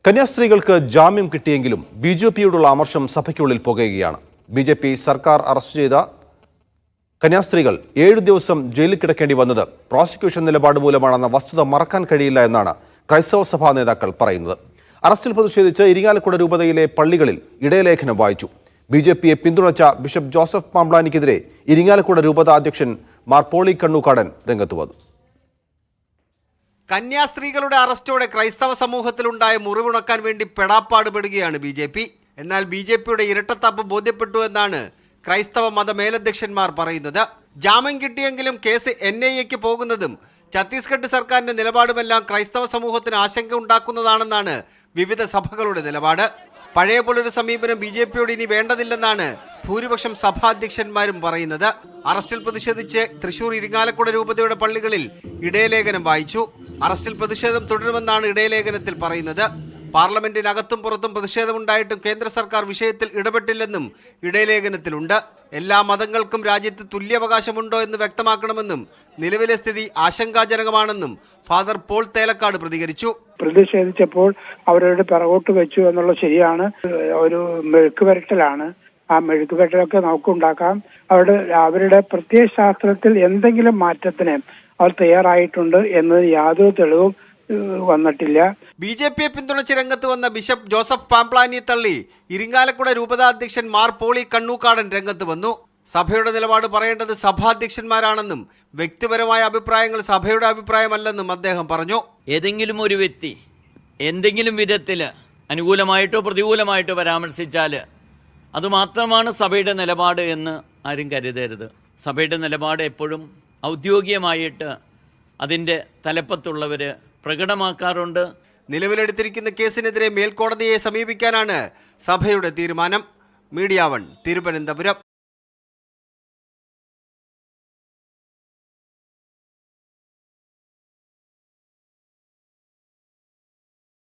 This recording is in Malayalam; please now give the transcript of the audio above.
കന്യാസ്ത്രീകൾക്ക് ജാമ്യം കിട്ടിയെങ്കിലും ബിജെപിയോടുള്ള അമർഷം സഭയ്ക്കുള്ളിൽ പുകയുകയാണ്. ബിജെപി സർക്കാർ അറസ്റ്റ് ചെയ്ത കന്യാസ്ത്രീകൾ 7 ദിവസം ജയിലിൽ കിടക്കേണ്ടി വന്നത് പ്രോസിക്യൂഷൻ നിലപാട് മൂലമാണെന്ന വസ്തുത മറക്കാൻ കഴിയില്ല എന്നാണ് ക്രൈസ്തവ സഭാ നേതാക്കൾ പറയുന്നത്. അറസ്റ്റിൽ പ്രതിഷേധിച്ച് ഇരിങ്ങാലക്കുട രൂപതയിലെ പള്ളികളിൽ ഇടയലേഖനം വായിച്ചു. ബിജെപിയെ പിന്തുണച്ച ബിഷപ്പ് ജോസഫ് പാംബ്ലാനിക്കെതിരെ ഇരിങ്ങാലക്കുട രൂപത അധ്യക്ഷൻ മാർ പോളി കണ്ണൂക്കാടൻ രംഗത്ത് വന്നു. കന്യാസ്ത്രീകളുടെ അറസ്റ്റോടെ ക്രൈസ്തവ സമൂഹത്തിലുണ്ടായ മുറിവുണക്കാൻ വേണ്ടി പെടാപ്പാടുപെടുകയാണ് ബി.ജെ.പി. എന്നാൽ ബി.ജെ.പിയുടെ ഇരട്ടത്താപ്പ് ബോധ്യപ്പെട്ടു എന്നാണ് ക്രൈസ്തവ മത മേലധ്യക്ഷന്മാർ പറയുന്നത്. ജാമ്യം കിട്ടിയെങ്കിലും കേസ് NIAക്ക് പോകുന്നതും ഛത്തീസ്ഗഡ് സർക്കാരിന്റെ നിലപാടുമെല്ലാം ക്രൈസ്തവ സമൂഹത്തിന് ആശങ്ക ഉണ്ടാക്കുന്നതാണെന്നാണ് വിവിധ സഭകളുടെ നിലപാട്. പഴയ പോലൊരു സമീപനം ബി.ജെ.പിയോട് ഇനി വേണ്ടതില്ലെന്നാണ് ഭൂരിപക്ഷം സഭാധ്യക്ഷന്മാരും പറയുന്നത്. അറസ്റ്റിൽ പ്രതിഷേധിച്ച് തൃശൂർ ഇരിങ്ങാലക്കുട രൂപതയുടെ പള്ളികളിൽ ഇടയലേഖനം വായിച്ചു. അറസ്റ്റിൽ പ്രതിഷേധം തുടരുമെന്നാണ് ഇടയലേഖനത്തിൽ പറയുന്നത്. പാർലമെന്റിനകത്തും പുറത്തും പ്രതിഷേധമുണ്ടായിട്ടും കേന്ദ്ര സർക്കാർ വിഷയത്തിൽ ഇടപെട്ടില്ലെന്നും ഇടയലേഖനത്തിലുണ്ട്. എല്ലാ മതങ്ങൾക്കും രാജ്യത്ത് തുല്യാവകാശമുണ്ടോ എന്ന് വ്യക്തമാക്കണമെന്നും നിലവിലെ സ്ഥിതി ആശങ്കാജനകമാണെന്നും ഫാദർ പോൾ തേലക്കാട് പ്രതികരിച്ചു. പ്രതിഷേധിച്ചപ്പോൾ അവരുടെ പിറകോട്ട് വെച്ചു എന്നുള്ളത് ശരിയാണ്. ഒരു മെഴുക്കുപുരട്ടലാണ്. ആ മെഴുക്കുപുരട്ടലൊക്കെ നമുക്കുണ്ടാക്കാം. അവരുടെ പ്രത്യയശാസ്ത്രത്തിൽ എന്തെങ്കിലും മാറ്റത്തിന് അവർ തയ്യാറായിട്ടുണ്ട് എന്നതിന് യാതൊരു തെളിവും വന്നിട്ടില്ല. ബി.ജെ.പിയെ പിന്തുണച്ച് രംഗത്ത് വന്ന ബിഷപ്പ് ജോസഫ് പാംപ്ലാനിയെ തള്ളി ഇരിങ്ങാലക്കുട രൂപതാധ്യക്ഷൻ മാർ പോളി കണ്ണൂക്കാടൻ രംഗത്ത് വന്നു. സഭയുടെ നിലപാട് പറയേണ്ടത് സഭാധ്യക്ഷന്മാരാണെന്നും വ്യക്തിപരമായ അഭിപ്രായങ്ങൾ സഭയുടെ അഭിപ്രായമല്ലെന്നും അദ്ദേഹം പറഞ്ഞു. ഏതെങ്കിലും ഒരു വ്യക്തി എന്തെങ്കിലും വിധത്തിൽ അനുകൂലമായിട്ടോ പ്രതികൂലമായിട്ടോ പരാമർശിച്ചാൽ അതുമാത്രമാണ് സഭയുടെ നിലപാട് എന്ന് ആരും കരുതരുത്. സഭയുടെ നിലപാട് എപ്പോഴും ഔദ്യോഗികമായിട്ട് അതിൻ്റെ തലപ്പത്തുള്ളവർ പ്രകടമാക്കാറുണ്ട്. നിലവിലെടുത്തിരിക്കുന്ന കേസിനെതിരെ മേൽക്കോടതിയെ സമീപിക്കാനാണ് സഭയുടെ തീരുമാനം. മീഡിയ 1 തിരുവനന്തപുരം.